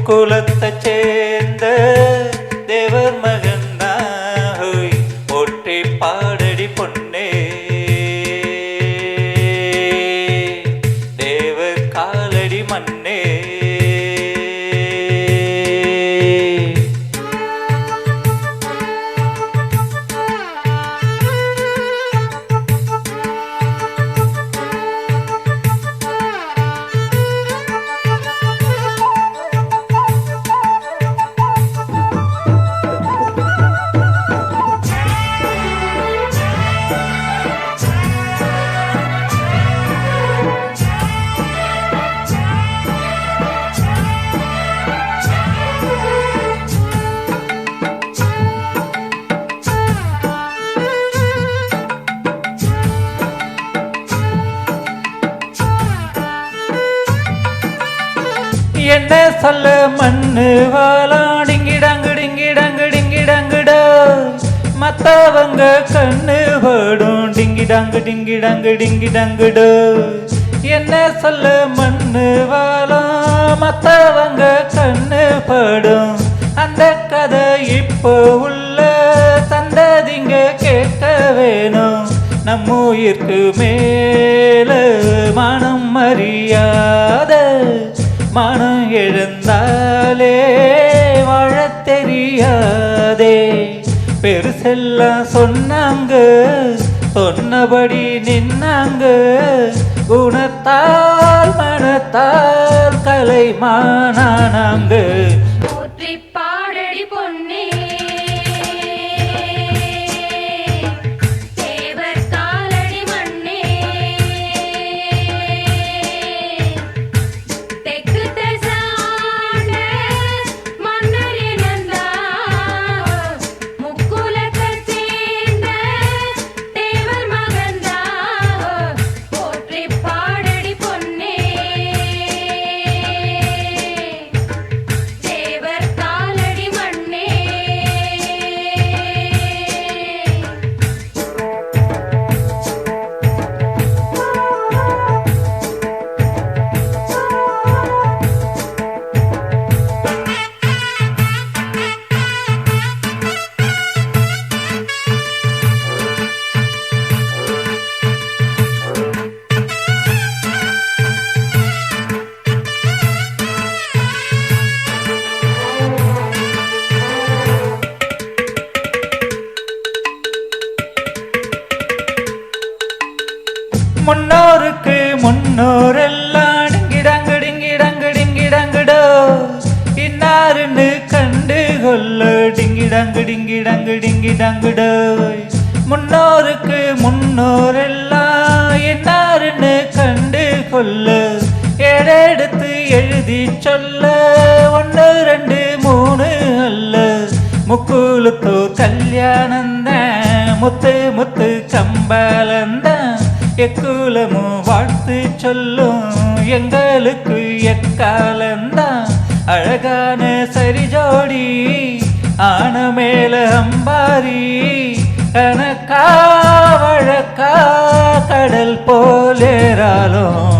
முக்குலத்தை சேர்ந்த தேவர் மகன் ஒற்றை பாடடி பொன்னே தேவர் காலடி மண்ணே என்ன சொல்ல மண்ணு வாழாடிங்கிடங்கு டிங்கிடங்கு டிங்கிடங்குடோ மத்தவங்க கண்ணு படும் டிங்கிடங்கு டிங்கிடங்கு டிங்கிடங்குடோ என்ன சொல்ல மண்ணு வாழா மத்தவங்க கண்ணு படும் அந்த கதை இப்போ உள்ள சந்ததிங்க கேட்க வேணும் நம்ம உயிர்க்கு மேல மனம் மரியாத மனம் எழுந்தாலே வாழத் தெரியாதே பெருசெல்லாம் சொன்னாங்க சொன்னபடி நின்னாங்க குணத்தால் மனத்தால் கலைமானாங்க பாடடி பொன்னே முன்னோருக்கு முன்னோரெல்லாம் டிங்கிடங்கு டிங்கிடங்கு டிங்கிடங்குடோ இன்னாருன்னு கண்டு கொள்ள டிங்கிடங்கு டிங்கிடங்கு டிங்கிடங்குடோ முன்னோருக்கு முன்னோரெல்லாம் இன்னாருன்னு கண்டு கொள்ள ஏடெடுத்து எழுதி சொல்ல 1 2 3 அல்ல முக்குலத்தோ கல்யாணந்தான் முத்து முத்து கம்பளந்தான் எக்குலமும் வாழ்த்து சொல்லும் எங்களுக்கு எக்காலந்தான் அழகான சரி ஜோடி ஆன மேல அம்பாரி கணக்கா வழக்கா கடல் போலேராலும்